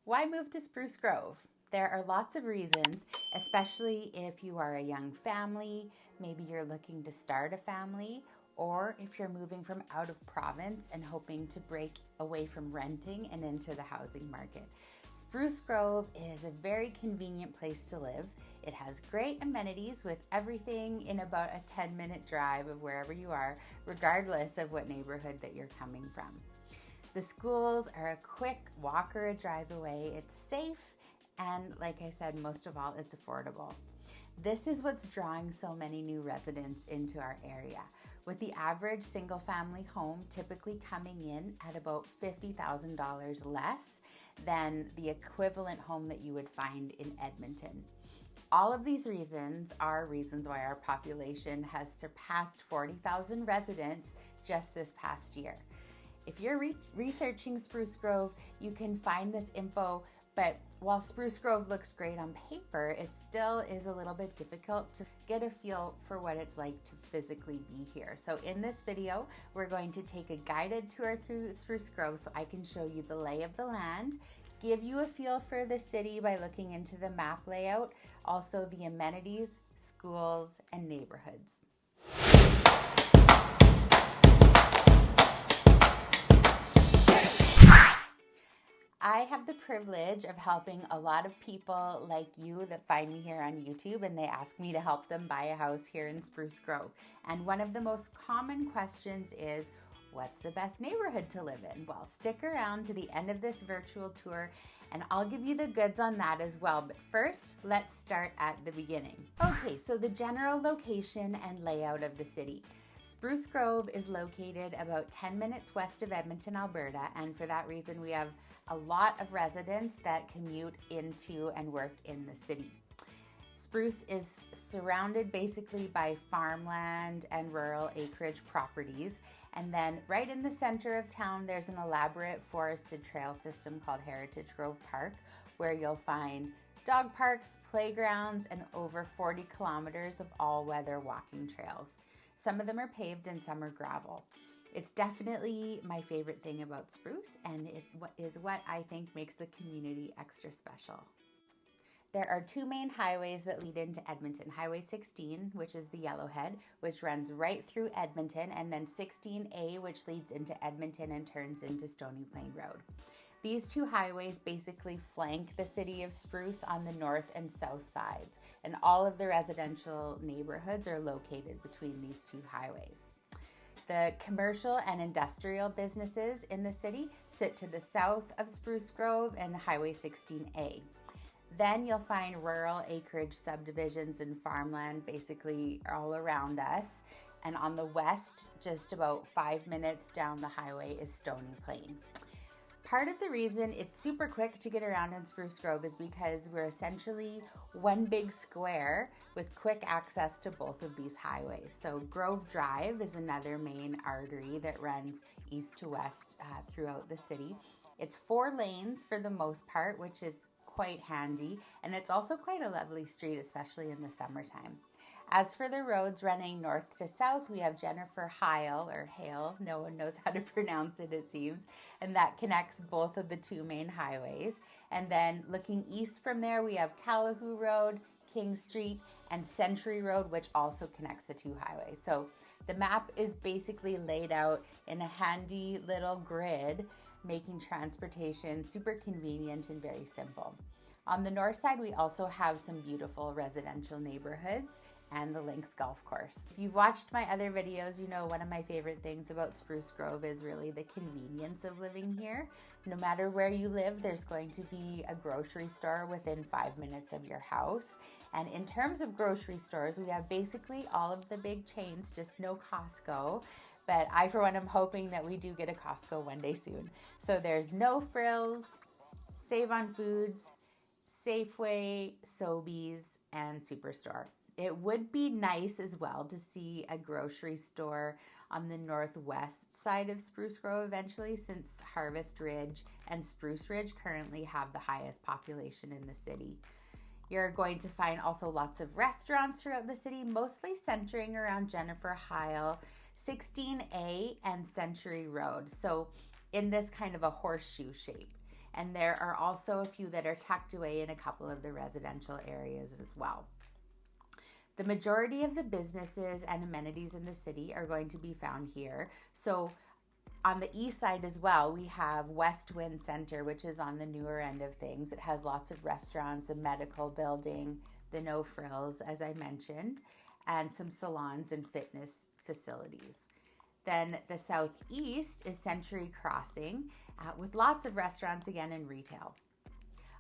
Why move to Spruce Grove? There are lots of reasons, especially if you are a young family, maybe you're looking to start a family, or if you're moving from out of province and hoping to break away from renting and into the housing market. Spruce Grove is a very convenient place to live. It has great amenities with everything in about a 10-minute drive of wherever you are, regardless of what neighborhood that you're coming from. The schools are a quick walk or a drive away. It's safe, and like I said, most of all, it's affordable. This is what's drawing so many new residents into our area, with the average single-family home typically coming in at about $50,000 less than the equivalent home that you would find in Edmonton. All of these reasons are reasons why our population has surpassed 40,000 residents just this past year. If you're researching Spruce Grove, you can find this info, but while Spruce Grove looks great on paper, it still is a little bit difficult to get a feel for what it's like to physically be here. So in this video, we're going to take a guided tour through Spruce Grove so I can show you the lay of the land, give you a feel for the city by looking into the map layout, also the amenities, schools, and neighborhoods. I have the privilege of helping a lot of people like you that find me here on YouTube and they ask me to help them buy a house here in Spruce Grove. And one of the most common questions is, what's the best neighborhood to live in? Well, stick around to the end of this virtual tour and I'll give you the goods on that as well. But first, let's start at the beginning. Okay, so the general location and layout of the city. Spruce Grove is located about 10 minutes west of Edmonton, Alberta, and for that reason we have a lot of residents that commute into and work in the city. Spruce is surrounded basically by farmland and rural acreage properties, and then right in the center of town there's an elaborate forested trail system called Heritage Grove Park, where you'll find dog parks, playgrounds, and over 40 kilometers of all-weather walking trails. Some of them are paved and some are gravel. It's definitely my favorite thing about Spruce, and it is what I think makes the community extra special. There are two main highways that lead into Edmonton. Highway 16, which is the Yellowhead, which runs right through Edmonton, and then 16A, which leads into Edmonton and turns into Stony Plain Road. These two highways basically flank the city of Spruce on the north and south sides, and all of the residential neighborhoods are located between these two highways. The commercial and industrial businesses in the city sit to the south of Spruce Grove and Highway 16A. Then you'll find rural acreage subdivisions and farmland basically all around us. And on the west, just about 5 minutes down the highway, is Stony Plain. Part of the reason it's super quick to get around in Spruce Grove is because we're essentially one big square with quick access to both of these highways. So Grove Drive is another main artery that runs east to west throughout the city. It's 4 lanes for the most part, which is quite handy, and it's also quite a lovely street, especially in the summertime. As for the roads running north to south, we have Jennifer Hale, or Hale, no one knows how to pronounce it, it seems, and that connects both of the two main highways. And then looking east from there, we have Callahoo Road, King Street, and Century Road, which also connects the two highways. So the map is basically laid out in a handy little grid, making transportation super convenient and very simple. On the north side, we also have some beautiful residential neighborhoods and the Links Golf Course. If you've watched my other videos, you know one of my favorite things about Spruce Grove is really the convenience of living here. No matter where you live, there's going to be a grocery store within 5 minutes of your house. And in terms of grocery stores, we have basically all of the big chains, just no Costco. But I, for one, am hoping that we do get a Costco one day soon. So there's No Frills, Save on Foods, Safeway, Sobeys, and Superstore. It would be nice as well to see a grocery store on the northwest side of Spruce Grove eventually, since Harvest Ridge and Spruce Ridge currently have the highest population in the city. You're going to find also lots of restaurants throughout the city, mostly centering around Jennifer Hale, 16A, and Century Road. So in this kind of a horseshoe shape. And there are also a few that are tucked away in a couple of the residential areas as well. The majority of the businesses and amenities in the city are going to be found here. So on the east side as well, we have West Wind Center, which is on the newer end of things. It has lots of restaurants, a medical building, the No Frills, as I mentioned, and some salons and fitness facilities. Then the southeast is Century Crossing, with lots of restaurants again and retail.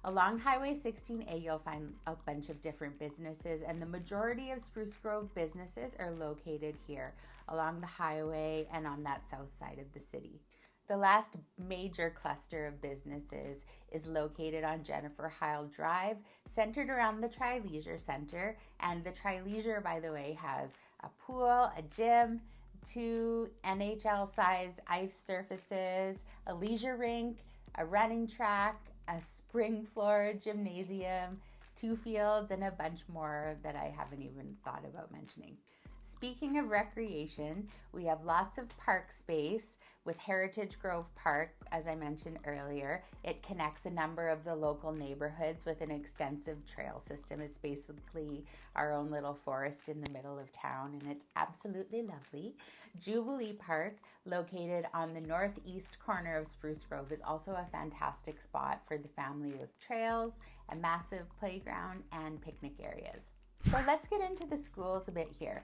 Along Highway 16A, you'll find a bunch of different businesses, and the majority of Spruce Grove businesses are located here along the highway and on that south side of the city. The last major cluster of businesses is located on Jennifer Heil Drive, centered around the Tri-Leisure Center. And the Tri-Leisure, by the way, has a pool, a gym, 2 NHL-sized ice surfaces, a leisure rink, a running track, a spring floor gymnasium, 2 fields, and a bunch more that I haven't even thought about mentioning. Speaking of recreation, we have lots of park space with Heritage Grove Park, as I mentioned earlier. It connects a number of the local neighborhoods with an extensive trail system. It's basically our own little forest in the middle of town, and it's absolutely lovely. Jubilee Park, located on the northeast corner of Spruce Grove, is also a fantastic spot for the family with trails, a massive playground, and picnic areas. So let's get into the schools a bit here.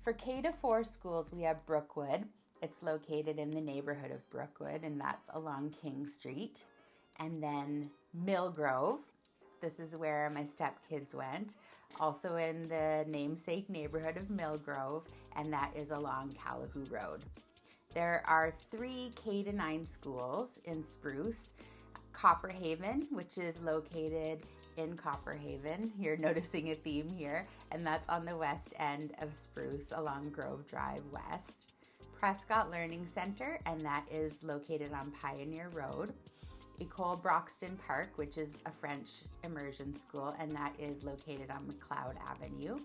For K-4 schools, we have Brookwood. It's located in the neighborhood of Brookwood, and that's along King Street. And then Millgrove. This is where my stepkids went, also in the namesake neighborhood of Millgrove, and that is along Callahoo Road. There are 3 K-9 schools in Spruce. Copperhaven, which is located in Copperhaven. You're noticing a theme here, and that's on the west end of Spruce along Grove Drive West. Prescott Learning Center, and that is located on Pioneer Road. École Broxton Park, which is a French immersion school, and that is located on McLeod Avenue.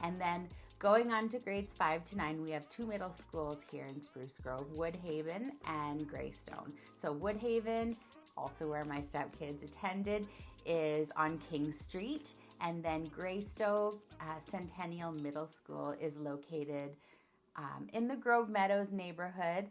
And then going on to grades 5 to 9, we have 2 middle schools here in Spruce Grove, Woodhaven and Greystone. So Woodhaven, also where my stepkids attended, is on King Street, and then Greystone Centennial Middle School is located in the Grove Meadows neighborhood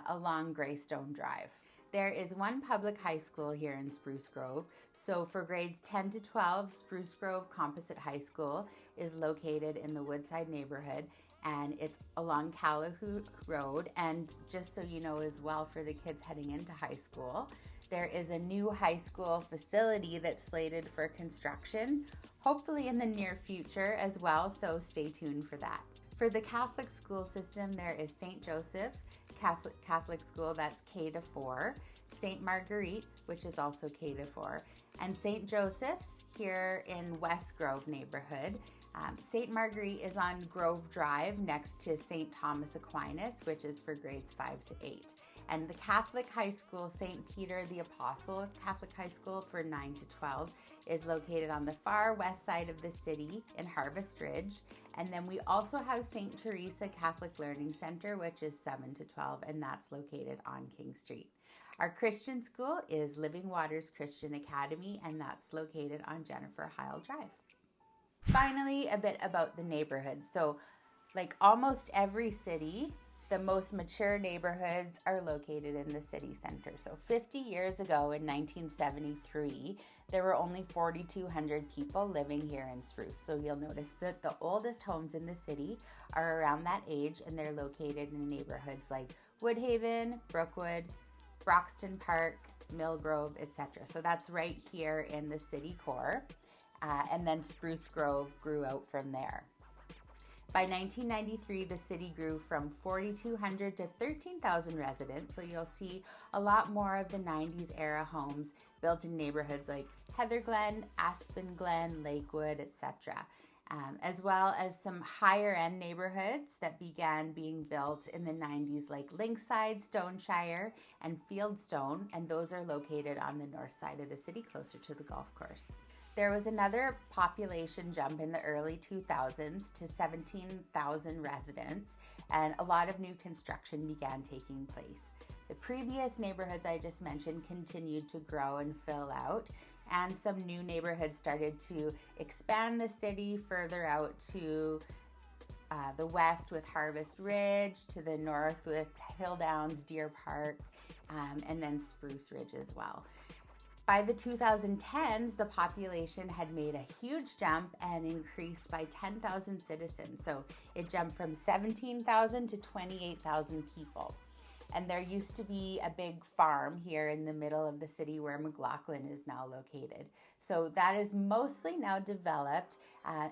along Greystone Drive. There is 1 public high school here in Spruce Grove. So for grades 10 to 12, Spruce Grove Composite High School is located in the Woodside neighborhood, and it's along Callahoo Road. And just so you know as well, for the kids heading into high school, there is a new high school facility that's slated for construction, hopefully in the near future as well, so stay tuned for that. For the Catholic school system, there is St. Joseph Catholic School, that's K-4, St. Marguerite, which is also K-4, and St. Joseph's here in West Grove neighborhood. St. Marguerite is on Grove Drive next to St. Thomas Aquinas, which is for grades 5 to 8. And the Catholic High School, St. Peter the Apostle Catholic High School for 9 to 12, is located on the far west side of the city in Harvest Ridge. And then we also have St. Teresa Catholic Learning Center, which is 7 to 12, and that's located on King Street. Our Christian school is Living Waters Christian Academy, and that's located on Jennifer Heil Drive. Finally, a bit about the neighborhoods. So, like almost every city, the most mature neighborhoods are located in the city center. So 50 years ago in 1973, there were only 4,200 people living here in Spruce. So you'll notice that the oldest homes in the city are around that age, and they're located in neighborhoods like Woodhaven, Brookwood, Broxton Park, Millgrove, etc. So that's right here in the city core. And then Spruce Grove grew out from there. By 1993, the city grew from 4,200 to 13,000 residents, so you'll see a lot more of the 90s era homes built in neighborhoods like Heather Glen, Aspen Glen, Lakewood, etc., as well as some higher end neighborhoods that began being built in the 90s like Linkside, Stoneshire, and Fieldstone, and those are located on the north side of the city closer to the golf course. There was another population jump in the early 2000s to 17,000 residents, and a lot of new construction began taking place. The The previous neighborhoods I just mentioned continued to grow and fill out, and some new neighborhoods started to expand the city further out to the west with Harvest Ridge, to the north with Hill Downs, Deer Park, and then Spruce Ridge as well. By the 2010s, the population had made a huge jump and increased by 10,000 citizens. So it jumped from 17,000 to 28,000 people. And there used to be a big farm here in the middle of the city where McLaughlin is now located. So that is mostly now developed,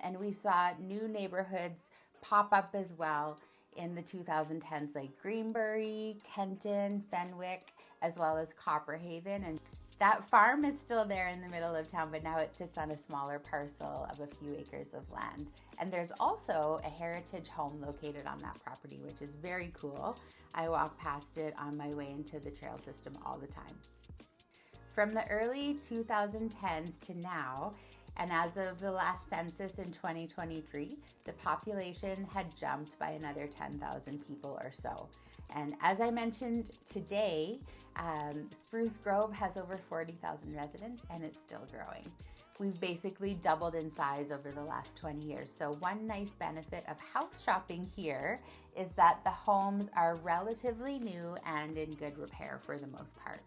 and we saw new neighborhoods pop up as well in the 2010s, like Greenbury, Kenton, Fenwick, as well as Copperhaven. And that farm is still there in the middle of town, but now it sits on a smaller parcel of a few acres of land. And there's also a heritage home located on that property, which is very cool. I walk past it on my way into the trail system all the time. From the early 2010s to now, and as of the last census in 2023, the population had jumped by another 10,000 people or so. And as I mentioned today, Spruce Grove has over 40,000 residents, and it's still growing. We've basically doubled in size over the last 20 years. So one nice benefit of house shopping here is that the homes are relatively new and in good repair for the most part.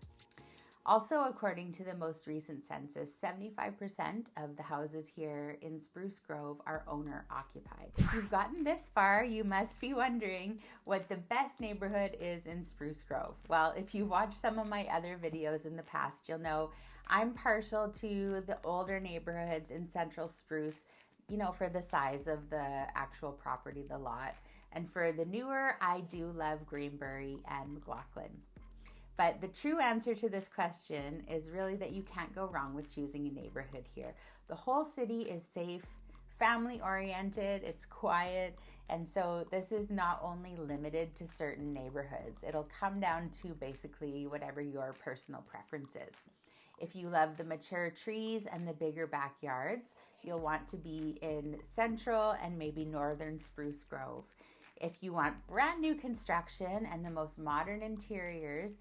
Also, according to the most recent census, 75% of the houses here in Spruce Grove are owner-occupied. If you've gotten this far, you must be wondering what the best neighborhood is in Spruce Grove. Well, if you've watched some of my other videos in the past, you'll know I'm partial to the older neighborhoods in Central Spruce, you know, for the size of the actual property, the lot. And for the newer, I do love Greenbury and McLaughlin. But the true answer to this question is really that you can't go wrong with choosing a neighborhood here. The whole city is safe, family-oriented, it's quiet, and so this is not only limited to certain neighborhoods. It'll come down to basically whatever your personal preference is. If you love the mature trees and the bigger backyards, you'll want to be in central and maybe northern Spruce Grove. If you want brand new construction and the most modern interiors,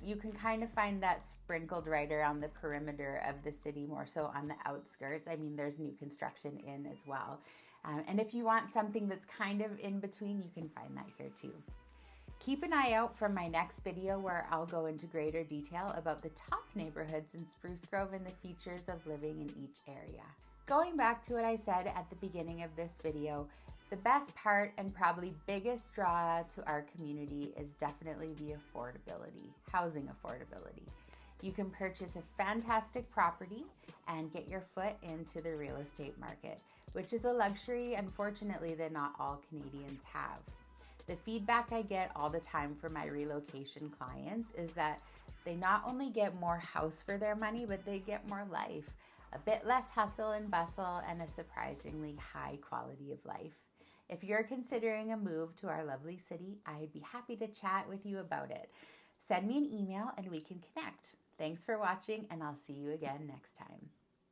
you can kind of find that sprinkled right around the perimeter of the city, more so on the outskirts. I mean, there's new construction in as well. And if you want something that's kind of in between, you can find that here too. Keep an eye out for my next video where I'll go into greater detail about the top neighborhoods in Spruce Grove and the features of living in each area. Going back to what I said at the beginning of this video, the best part and probably biggest draw to our community is definitely the affordability, housing affordability. You can purchase a fantastic property and get your foot into the real estate market, which is a luxury, unfortunately, that not all Canadians have. The feedback I get all the time from my relocation clients is that they not only get more house for their money, but they get more life, a bit less hustle and bustle, and a surprisingly high quality of life. If you're considering a move to our lovely city, I'd be happy to chat with you about it. Send me an email and we can connect. Thanks for watching, and I'll see you again next time.